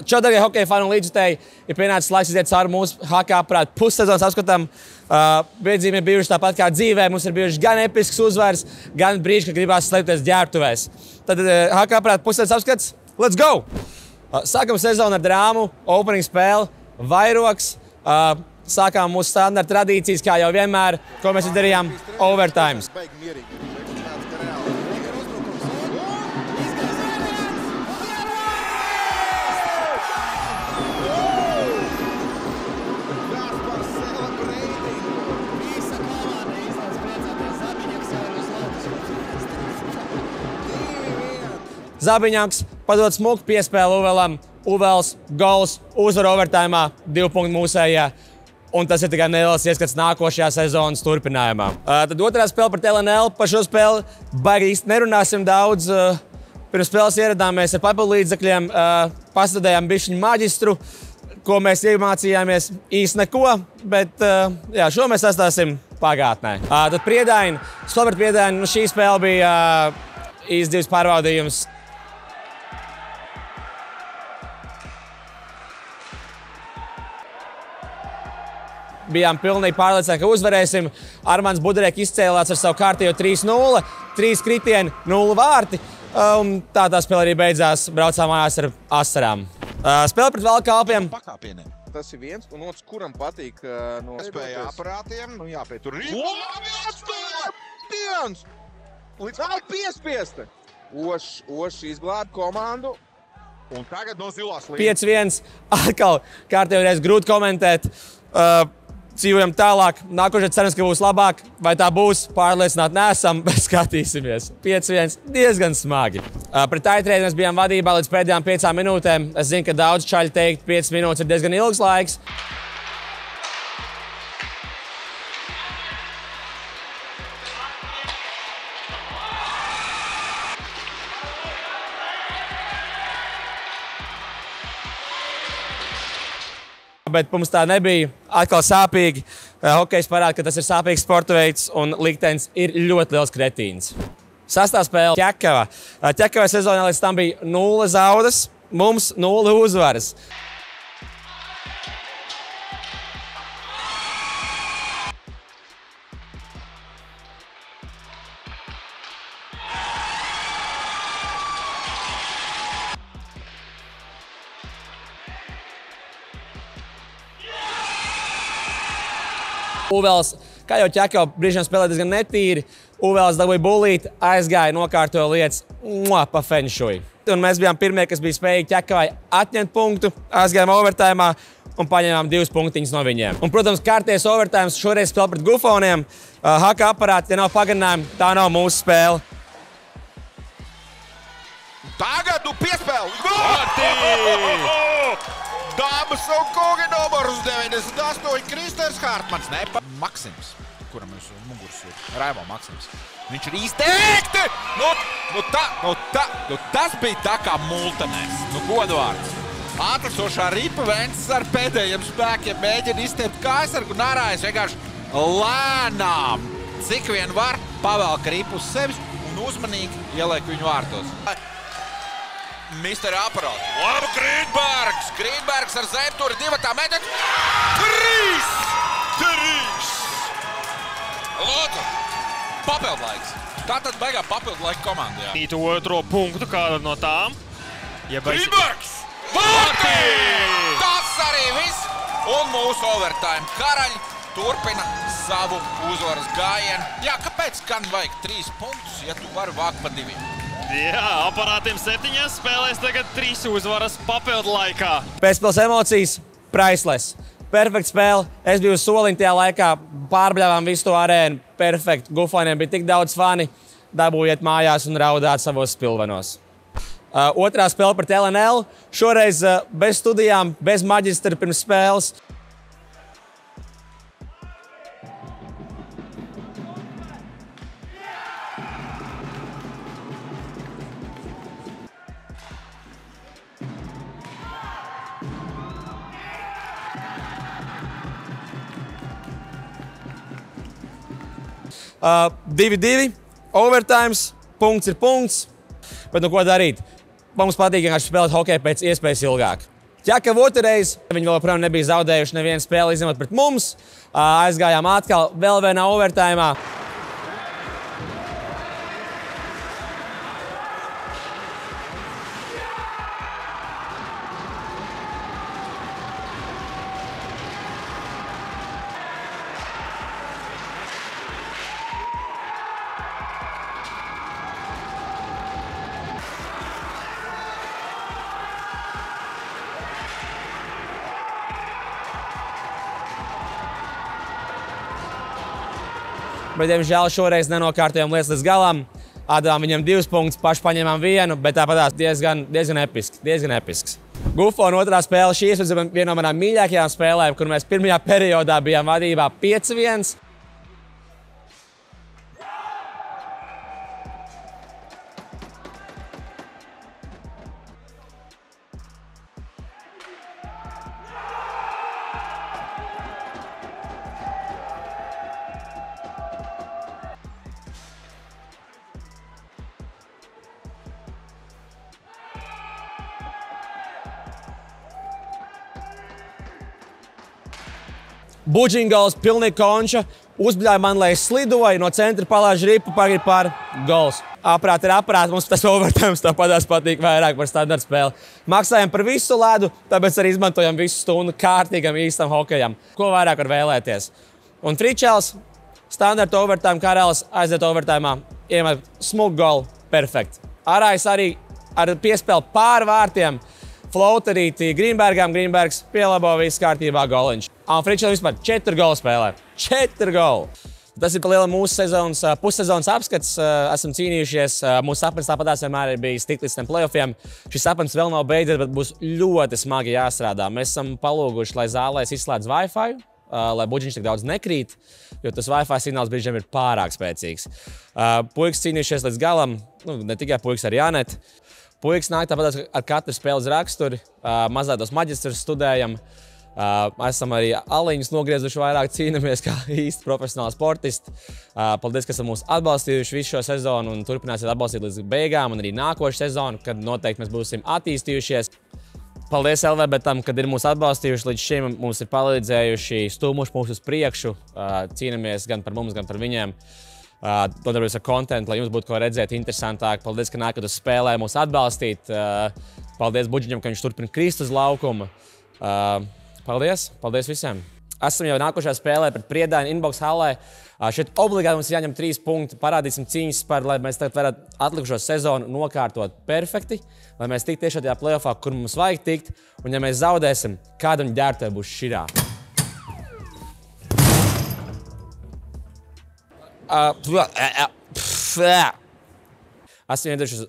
Čau, darbie hokeja fani un līdzjutēji, ir pienācis laiks iziet cauri mūsu HK Aprāta pussezonas apskatam. Piedzīvumi ir bijuši tāpat kā dzīvē. Mums ir bijuši gan episks uzvaras, gan brīži, kad gribās slēpties ģērbtuvēs. Tad HK Aprāta pussezonas apskats. Let's go! Sākam sezonu ar drāmu, opening spēli, vairoks. Sākām mūsu standarta tradīcijas, kā jau vienmēr, ko mēs darījām overtimes. Zabiņāks padod smuku piespēli Uvelam. Uvels, gols, uzvar overtimā, 2 punkti mūsējā. Un tas ir tikai neliels ieskats nākošajā sezonas turpinājumā. Tad otrā spēle pret LNL. Par šo spēli baigi īsti nerunāsim daudz. Pirms spēles ieradāmies ar papildlīdzekļiem, pastudējām bišķiņu maģistru, ko mēs iemācījāmies īsti neko, bet jā, šo mēs atstāsim pagātnē. Tad Priedaini, spēle pret Priedaini, šī spēle bija īsti dzīves pārbaudījums. Bijām pilnīgi pārliecināti, ka uzvarēsim. Armands Budrēk izcēlās ar savu kārtīgo 3-0, 3 kritieni, 0 vārti. Tā spēle arī beidzās. Braucām mājās ar asarām. Spēle pret Valkalpiem. Pakāpieniem. Tas ir viens, un otrs, kuram patīk no Spēja aparātiem, nu jāpietur rību. Viens! Līdz vēl piespiesta! Ošs izglāba komandu. Un tagad no zilās līnijas. 5-1. Atkal kārtīgi reiz grūti komentēt. Dzīvojam tālāk. Nākošais cerams, ka būs labāk. Vai tā būs? Pārliecināti neesam, bet skatīsimies. 5-1. Diezgan smagi. Pret Aitrēdi mēs bijām vadībā līdz pēdējām 5 minūtēm. Es zinu, ka daudz čaļi teikt, 5 minūtes ir diezgan ilgs laiks. Bet mums tā nebija. Atkal sāpīgi. Hokejs parāda, ka tas ir sāpīgs sporta veids un liktenis ir ļoti liels kretīns. Sastā spēle Ķekava. Ķekavai sezonā līdz tam bija 0 zaudas, mums 0 uzvaras. Uvels, kā jau Ķekava, brīžiem spēlē diezgan netīri. Uvels dabūja bulīti, aizgāja, nokārtoja lietas, pa fenišoju. Un mēs bijām pirmie, kas bija spējīgi Ķekavai atņemt punktu, aizgājām overtimā un paņēmām 2 punktiņus no viņiem. Un, protams, kārties overtimes šoreiz spēle pret Gufoniem. HK Aprāti, ja nav pagarinājumi, tā nav mūsu spēle. Tagad piespēle! Dāmas un kungi, numurs 98, Kristers Hartmans, Maksims, kuram jūs uz muguras ir, Raivo Maksims. Viņš ir izteikti! Tas bija tā kā multenēs, godvārds. Atrasošā Ripa Vences ar pēdējiem spēkiem mēģina izstiept kājasargu un ārājas vienkārši lēnām, cik vien var, pavelk Ripu uz sevis un uzmanīgi ieliek viņu vārtos. Mister Aparāti. Labu Grīnbergs! Grīnbergs ar zemturi 2 metrus. 3! Lūdzu! Papildlaiks. Tātad beigā papildlaika komandajā. Nītu otro punktu kāda no tām. Grīnbergs! Vārtī! Tas arī viss! Un mūsu overtime karaļi turpina savu uzvaras gājienu. Jā, kāpēc gan vajag 3 punktus, ja tu vari vākt pa 2? Jā, Aparātiem 7 spēlēs tagad 3 uzvaras papildu laikā. Pēcspēles emocijas, priceless. Perfekta spēle. Es biju uz soliņa tajā laikā, pārbļāvām visu to arēnu. Perfekti. Gufoniem bija tik daudz fani. Dabūjiet mājās un raudāt savos spilvenos. Otrā spēle pret LNL. Šoreiz bez studijām, bez maģistra pirms spēles. Uh, 2-2, overtimes, punkts ir punkts. Bet nu ko darīt? Mums patīk vienkārši spēlēt hokeju pēc iespējas ilgāk. Ķekava otrreiz. Viņi vēl joprojām nebija zaudējuši nevienu spēli, izņemot pret mums. Aizgājām atkal vēl vienā overtājumā. Bet, diemžēl, šoreiz nenokārtojām lietas līdz galam. Atdevām viņam 2 punktus, paši paņēmām 1, bet tāpatās diezgan episks. Gufona otrā spēle šīs ir viena no manām mīļākajām spēlēm, kur mēs pirmajā periodā bijām vadībā 5-1. Buģingals, pilnīgi konča, uzbļāja man, lai es slidoju, no centra palāž ripu, pagri par gols. Aprāt ir aprāt, mums tas overtājums tāpatās patīk vairāk par standarta spēli. Maksājam par visu ledu, tāpēc arī izmantojam visu stundu kārtīgam īstam hokejam. Ko vairāk var vēlēties? Un Fričels, standarta overtājuma karalis, aiziet overtājumā, iemet smuku golu, perfekt. Arājs arī ar piespēli pār vārtiem. Flauterīti Grīnbergs pielabo visu kārtībā goliņš. Un Fričelim vispār 4 golu spēlē. 4 golu! Tas ir pa liela mūsu sezonas, pussezonas apskats. Esam cīnījušies. Mūsu sapnis tāpatās vienmēr ir bijis tikt līdz tiem playoffiem. Šis sapnis vēl nav beidzies, bet būs ļoti smagi jāstrādā. Mēs esam palūguši, lai zālēs izslēdz Wi-Fi, lai buģiņš tik daudz nekrīt, jo tas Wi-Fi signāls brīžiem ir pārāk spēcīgs. Puikas cīnījušies līdz galam, ne tikai puikas, arī Jānet. Puikas nāk tāpat ar katru spēles raksturi, mazātos maģistrus studējam. Esam arī aliņus nogriezuši vairāk, cīnamies kā īsti profesionāli sportisti. Paldies, ka esat mūs atbalstījuši visu šo sezonu un turpināsiet atbalstīt līdz beigām un arī nākošu sezonu, kad noteikti mēs būsim attīstījušies. Paldies LVBetam, kad ir mūs atbalstījuši līdz šim, mums ir palīdzējuši, stūmuši mūs uz priekšu, cīnamies gan par mums, gan par viņiem. Nodarbojamies ar kontentu, lai jums būtu ko redzēt interesantāk. Paldies, ka nākat uz spēlē mūs atbalstīt. Paldies Buģiņam, ka viņš turpina krist uz laukuma. Paldies visiem. Esam jau nākošajā spēlē pret Priedaini Inbox hallē. Šeit obligāti mums jāņem 3 punkti. Parādīsim cīņas par, lai mēs tagad varētu atlikušo sezonu nokārtot perfekti, lai mēs tiktu tiešā tajā playoffā, kur mums vajag tikt. Un ja mēs zaudēsim, kādam ģērbtai būs širā. Esmu iedaršus